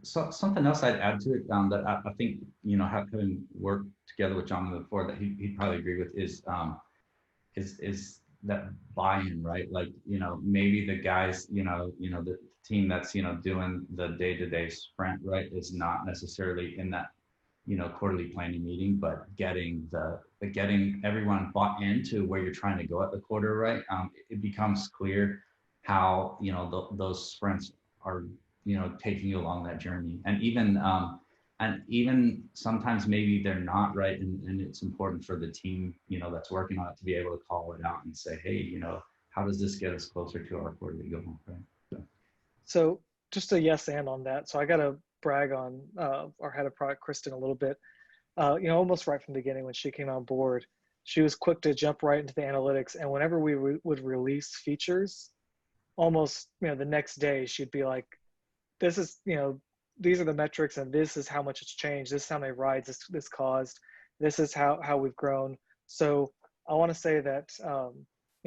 So something else I'd add to it that I think having worked together with John before, that he'd probably agree with, is that buy-in, right? Like maybe the guys the team that's doing the day-to-day sprint, right, is not necessarily in that quarterly planning meeting, but getting everyone bought into where you're trying to go at the quarter, right? It becomes clear how those sprints are taking you along that journey, and even sometimes maybe they're not, right, and it's important for the team that's working on it to be able to call it out and say, hey, how does this get us closer to our quarterly goal, right?
So just a yes and on that. So I got to brag on our head of product, Kristen, a little bit. Almost right from the beginning when she came on board, she was quick to jump right into the analytics. And whenever we would release features, almost the next day she'd be like, this is these are the metrics, and this is how much it's changed. This is how many rides this caused. This is how we've grown. So I want to say that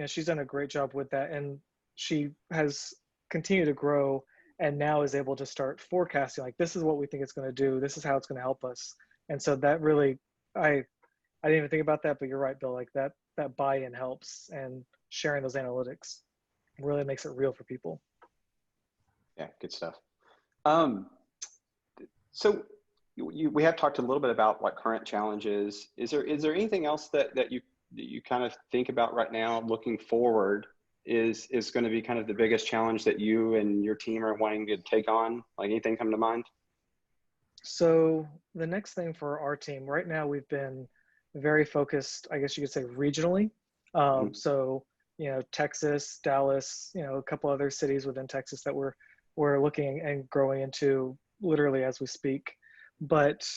she's done a great job with that, and she has continued to grow, and now is able to start forecasting, like, this is what we think it's going to do, this is how it's going to help us. And so that really, I didn't even think about that, but you're right, Bill, like that buy-in helps, and sharing those analytics really makes it real for people.
Yeah, good stuff. So we have talked a little bit about what current challenges. Is there anything else that you kind of think about right now looking forward is going to be kind of the biggest challenge that you and your team are wanting to take on? Like, anything come to mind?
So the next thing for our team right now, we've been very focused, I guess you could say, regionally. So, Texas, Dallas, a couple other cities within Texas that we're looking and growing into literally as we speak. But,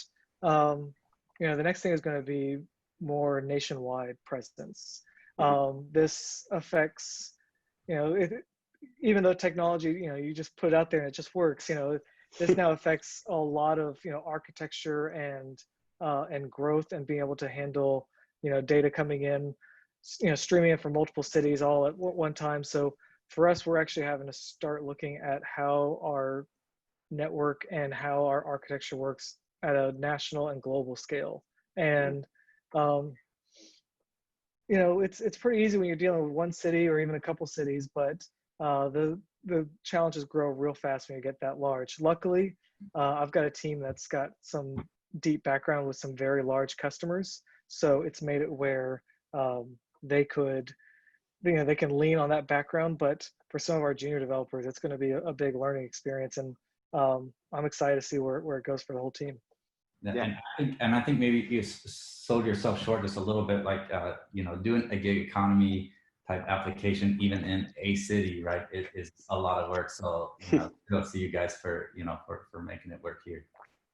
the next thing is going to be more nationwide presence. This affects, even though technology, you just put it out there and it just works, this now affects a lot of, architecture and growth, and being able to handle, data coming in, streaming in from multiple cities all at one time. So for us, we're actually having to start looking at how our network and how our architecture works at a national and global scale. And, it's pretty easy when you're dealing with one city or even a couple cities, but the challenges grow real fast when you get that large. Luckily, I've got a team that's got some deep background with some very large customers. So it's made it where they could, they can lean on that background. But for some of our junior developers, it's going to be a big learning experience. And I'm excited to see where it goes for the whole team.
Yeah. And I think maybe you sold yourself short just a little bit, like, doing a gig economy type application, even in a city, right? It is a lot of work. So, kudos to you guys for, for making it work here.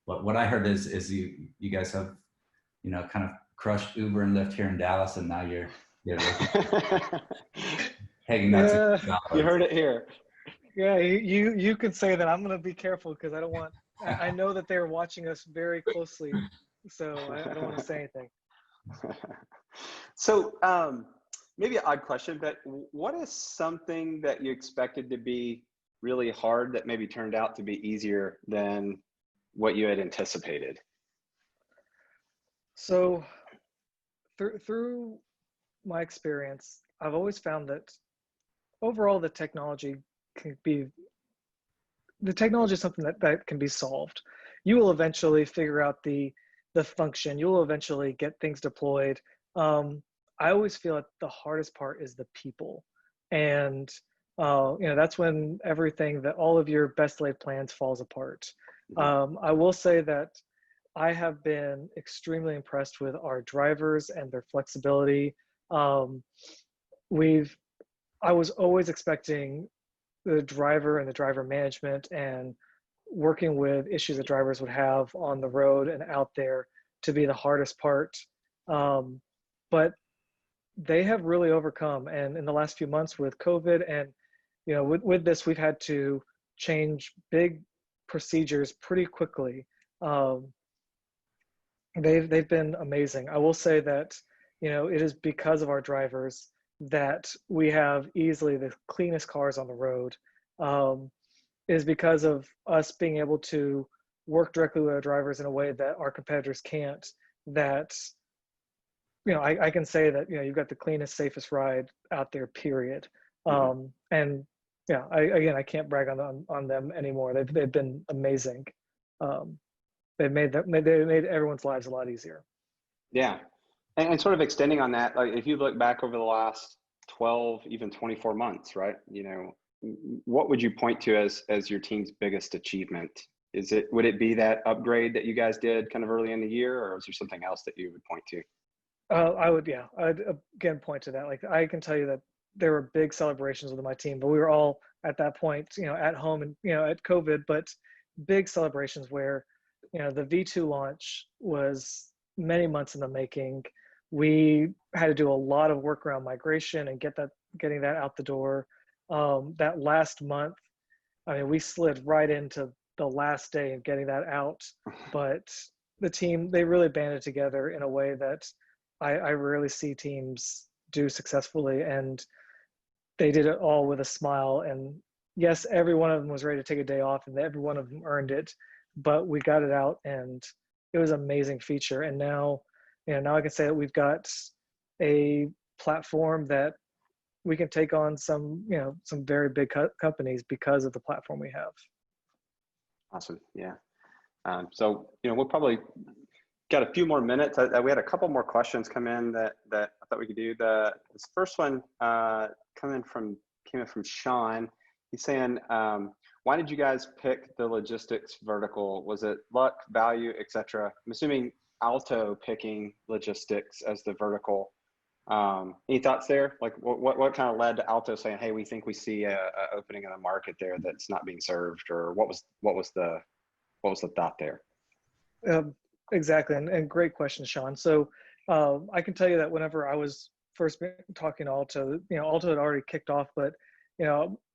What I heard is you guys have, kind of crushed Uber and Lyft here in Dallas, and now you're taking that to
you heard it here.
Yeah, you can say that. I'm going to be careful because I don't want, I know that they're watching us very closely, so I don't want to say anything.
So maybe an odd question, but what is something that you expected to be really hard that maybe turned out to be easier than what you had anticipated?
So through my experience, I've always found that overall the technology is something that can be solved. You will eventually figure out the function. You will eventually get things deployed. I always feel like the hardest part is the people. And, that's when all of your best laid plans falls apart. I will say that I have been extremely impressed with our drivers and their flexibility. I was always expecting the driver and the driver management and working with issues that drivers would have on the road and out there to be the hardest part. But they have really overcome. And in the last few months with COVID and, with this, we've had to change big procedures pretty quickly. They've been amazing. I will say that, it is because of our drivers that we have easily the cleanest cars on the road. Is because of us being able to work directly with our drivers in a way that our competitors can't. That, I can say that, you've got the cleanest, safest ride out there, period. And yeah, I can't brag on them anymore. They've been amazing. They made everyone's lives a lot easier.
Yeah. And sort of extending on that, like, if you look back over the last 12, even 24 months, right? What would you point to as your team's biggest achievement? Would it be that upgrade that you guys did kind of early in the year, or is there something else that you would point to?
I'd again point to that. Like, I can tell you that there were big celebrations with my team, but we were all at that point, at home and, at COVID, but big celebrations where, the V2 launch was many months in the making. We had to do a lot of work around migration and getting that out the door. That last month, we slid right into the last day of getting that out, but the team, they really banded together in a way that I rarely see teams do successfully. And they did it all with a smile. And yes, every one of them was ready to take a day off, and every one of them earned it, but we got it out, and it was an amazing feature. And now, now I can say that we've got a platform that we can take on some, some very big companies because of the platform we have.
Awesome. Yeah. So, we'll probably got a few more minutes. We had a couple more questions come in that I thought we could do. This first one came in from Sean. He's saying, why did you guys pick the logistics vertical? Was it luck, value, etc.? I'm assuming Alto picking logistics as the vertical. Any thoughts there? Like what kind of led to Alto saying, hey, we think we see a opening in the market there that's not being served, or what was the thought there?
Exactly, and great question, Sean. So I can tell you that whenever I was first talking to Alto, Alto had already kicked off, but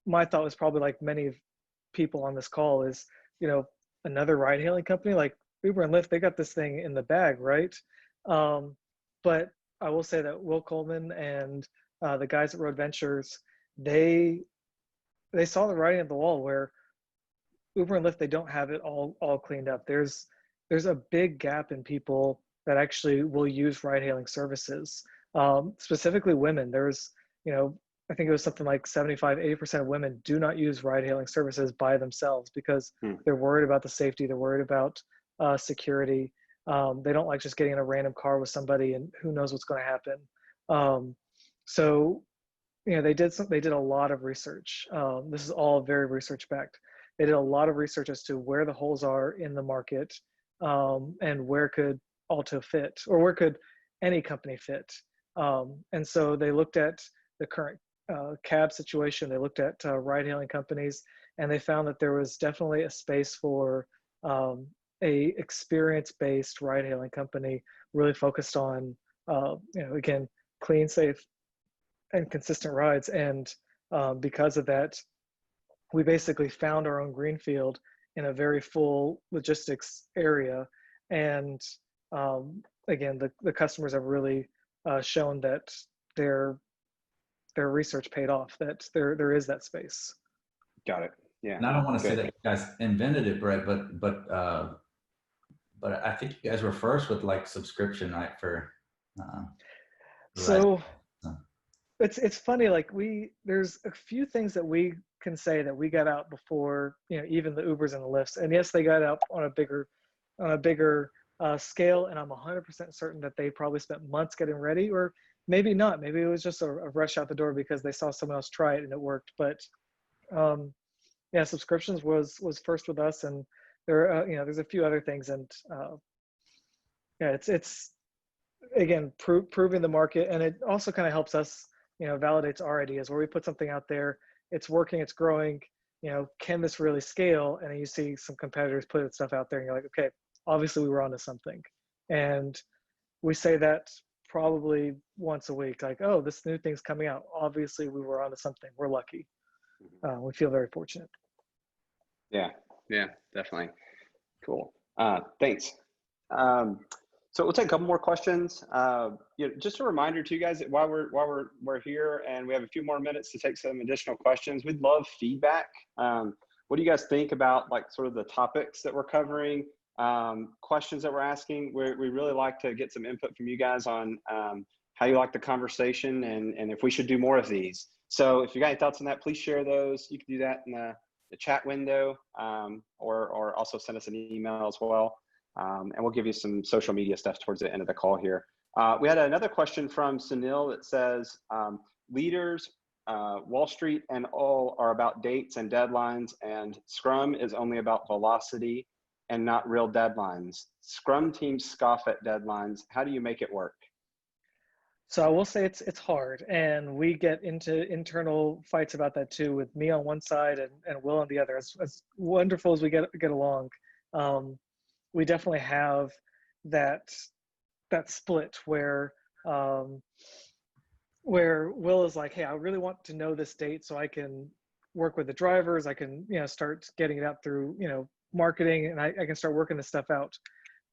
my thought was probably like many people on this call is, another ride-hailing company like Uber and Lyft, they got this thing in the bag, right? But I will say that Will Coleman and the guys at Road Ventures, they saw the writing on the wall where Uber and Lyft, they don't have it all cleaned up. There's a big gap in people that actually will use ride-hailing services, specifically women. There's, I think it was something like 75–80% of women do not use ride-hailing services by themselves because they're worried about the safety, they're worried about security. They don't like just getting in a random car with somebody and who knows what's going to happen. So, they did a lot of research. This is all very research backed. They did a lot of research as to where the holes are in the market, and where could Alto fit, or where could any company fit. And so they looked at the current cab situation. They looked at ride-hailing companies, and they found that there was definitely a space for a experience-based ride-hailing company, really focused on, again, clean, safe, and consistent rides. And because of that, we basically found our own greenfield in a very full logistics area. And again, the customers have really shown that their research paid off, that there is that space.
Got it. Yeah.
And I don't want to say that you guys invented it, Brett, but I think you guys were first with like subscription, right? For
so it's funny, like there's a few things that we can say that we got out before, even the Ubers and the Lyfts. And yes, they got out on a bigger scale. And I'm 100% certain that they probably spent months getting ready, or maybe not. Maybe it was just a rush out the door because they saw someone else try it and it worked. But yeah, subscriptions was first with us, and there there's a few other things, and yeah, it's again proving the market, and it also kind of helps us, validates our ideas where we put something out there, it's working, it's growing, can this really scale? And then you see some competitors put stuff out there and you're like, okay, obviously we were onto something. And we say that probably once a week, like, oh, this new thing's coming out, obviously we were onto something, we're lucky. We feel very fortunate.
Yeah, definitely. Cool. Thanks. So we'll take a couple more questions. Just a reminder to you guys that while we're here and we have a few more minutes to take some additional questions, we'd love feedback. What do you guys think about like sort of the topics that we're covering, questions that we're asking? We really like to get some input from you guys on how you like the conversation and if we should do more of these. So if you got any thoughts on that, please share those. You can do that in the chat window, or also send us an email as well. And we'll give you some social media stuff towards the end of the call here. We had another question from Sunil that says, leaders, Wall Street and all are about dates and deadlines, and Scrum is only about velocity and not real deadlines. Scrum teams scoff at deadlines. How do you make it work?
So I will say it's hard, and we get into internal fights about that too, with me on one side and Will on the other. As wonderful as we get along, we definitely have that split where Will is like, hey, I really want to know this date so I can work with the drivers, I can start getting it out through marketing, and I can start working this stuff out,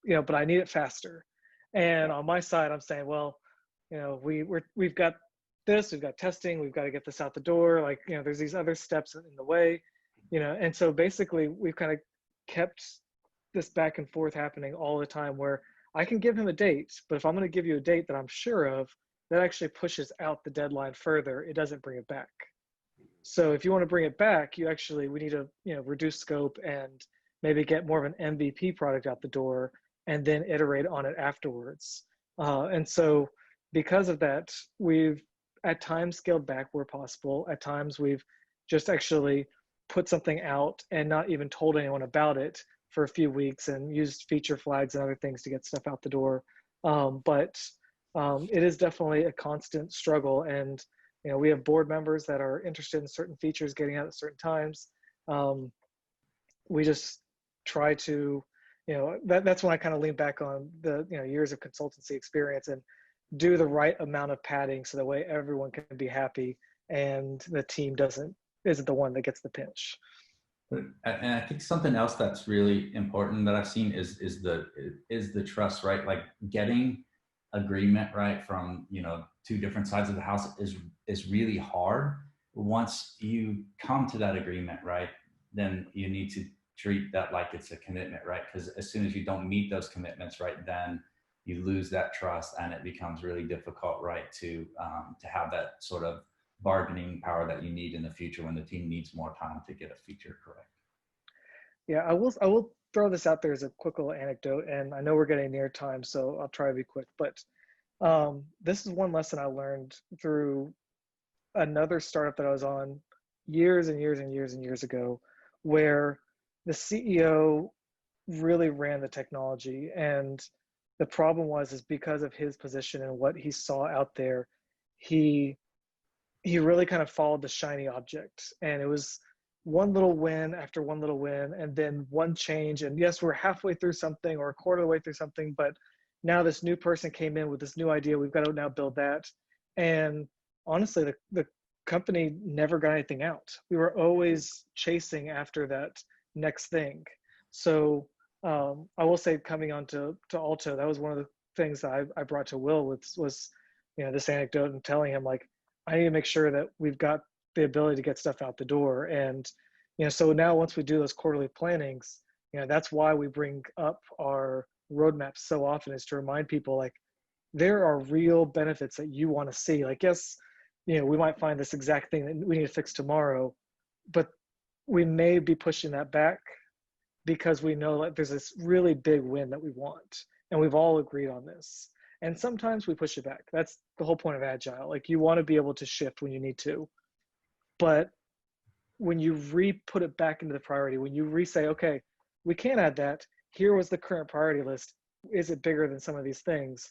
but I need it faster. And on my side, I'm saying, well, we've got this, we've got testing, we've got to get this out the door. Like, you know, there's these other steps in the way, you know, and so basically we've kind of kept this back and forth happening all the time where I can give him a date, but if I'm going to give you a date that I'm sure of, that actually pushes out the deadline further. It doesn't bring it back. So if you want to bring it back, we need to, you know, reduce scope and maybe get more of an MVP product out the door and then iterate on it afterwards. And so because of that, we've at times scaled back where possible. At times we've just actually put something out and not even told anyone about it for a few weeks and used feature flags and other things to get stuff out the door. But it is definitely a constant struggle. And, you know, we have board members that are interested in certain features getting out at certain times. We just try to, you know, that's when I kind of lean back on the, you know, years of consultancy experience and do the right amount of padding so that way everyone can be happy and the team isn't the one that gets the pinch.
And I think something else that's really important that I've seen is the trust, right? Like getting agreement, right, from, you know, two different sides of the house is really hard. Once you come to that agreement, right, then you need to treat that like it's a commitment, right? Because as soon as you don't meet those commitments, right, then you lose that trust and it becomes really difficult, right, to have that sort of bargaining power that you need in the future when the team needs more time to get a feature correct.
Yeah, I will throw this out there as a quick little anecdote, and I know we're getting near time, so I'll try to be quick. But this is one lesson I learned through another startup that I was on years and years and years and years ago, where the CEO really ran the technology, and the problem is because of his position and what he saw out there, he really kind of followed the shiny object, and it was one little win after one little win, and then one change. And yes, we're halfway through something or a quarter of the way through something, but now this new person came in with this new idea. We've got to now build that. And honestly, the company never got anything out. We were always chasing after that next thing. So I will say, coming on to Alto, that was one of the things that I brought to Will was, you know, this anecdote and telling him, like, I need to make sure that we've got the ability to get stuff out the door. And, you know, so now once we do those quarterly plannings, you know, that's why we bring up our roadmaps so often, is to remind people, like, there are real benefits that you want to see. Like, yes, you know, we might find this exact thing that we need to fix tomorrow, but we may be pushing that back because we know that there's this really big win that we want, and we've all agreed on this. And sometimes we push it back. That's the whole point of Agile. Like, you want to be able to shift when you need to. But when you put it back into the priority, when you say, okay, we can't add that, here was the current priority list, is it bigger than some of these things?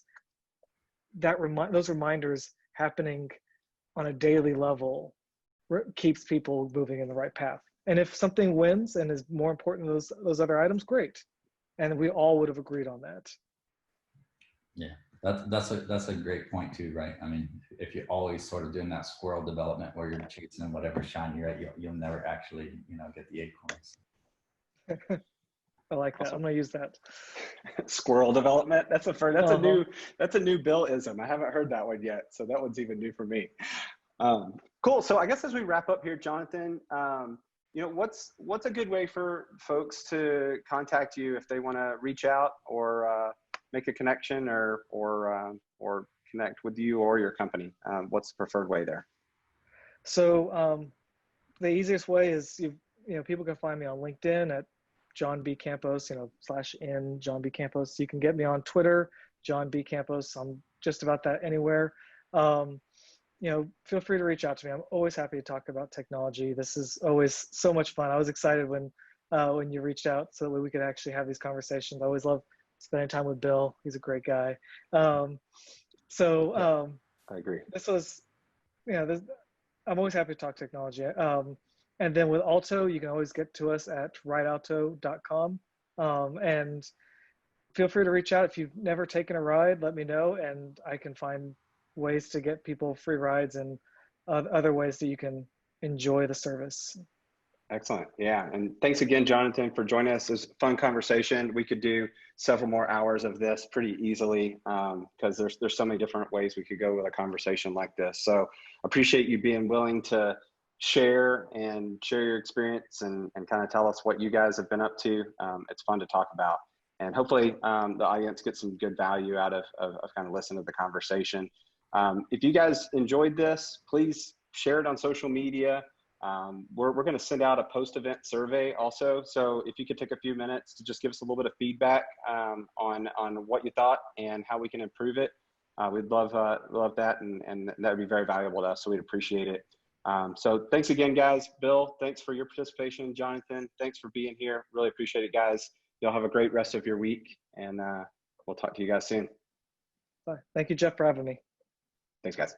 Those reminders happening on a daily level keeps people moving in the right path. And if something wins and is more important than those other items, great. And we all would have agreed on that.
Yeah, that's a great point too, right? I mean, if you're always sort of doing that squirrel development where you're chasing whatever shiny, right, you'll never actually, you know, get the acorns.
I like that.
Awesome.
I'm gonna use that.
Squirrel development. That's a new Bill-ism. I haven't heard that one yet, so that one's even new for me. Cool. So I guess as we wrap up here, Jonathan, you know, what's a good way for folks to contact you if they want to reach out or make a connection or connect with you or your company? What's the preferred way there?
So the easiest way is, you know, people can find me on LinkedIn at John B. Campos, you know, /in John B. Campos. You can get me on Twitter, John B. Campos. I'm just about that anywhere. You know, feel free to reach out to me. I'm always happy to talk about technology. This is always so much fun. I was excited when you reached out so that we could actually have these conversations. I always love spending time with Bill. He's a great guy. I agree. This was, you know, I'm always happy to talk technology. And then with Alto, you can always get to us at ridalto.com. And feel free to reach out. If you've never taken a ride, let me know, and I can find ways to get people free rides and other ways that you can enjoy the service.
Excellent. Yeah. And thanks again, Jonathan, for joining us. It was a fun conversation. We could do several more hours of this pretty easily because there's so many different ways we could go with a conversation like this. So appreciate you being willing to share your experience and kind of tell us what you guys have been up to. It's fun to talk about. And hopefully the audience gets some good value out of kind of listening to the conversation. If you guys enjoyed this, please share it on social media. We're going to send out a post-event survey also. So if you could take a few minutes to just give us a little bit of feedback on what you thought and how we can improve it, we'd love that, and that would be very valuable to us. So we'd appreciate it. So thanks again, guys. Bill, thanks for your participation. Jonathan, thanks for being here. Really appreciate it, guys. Y'all have a great rest of your week, and we'll talk to you guys soon.
Bye. Thank you, Jeff, for having me.
Thanks, guys.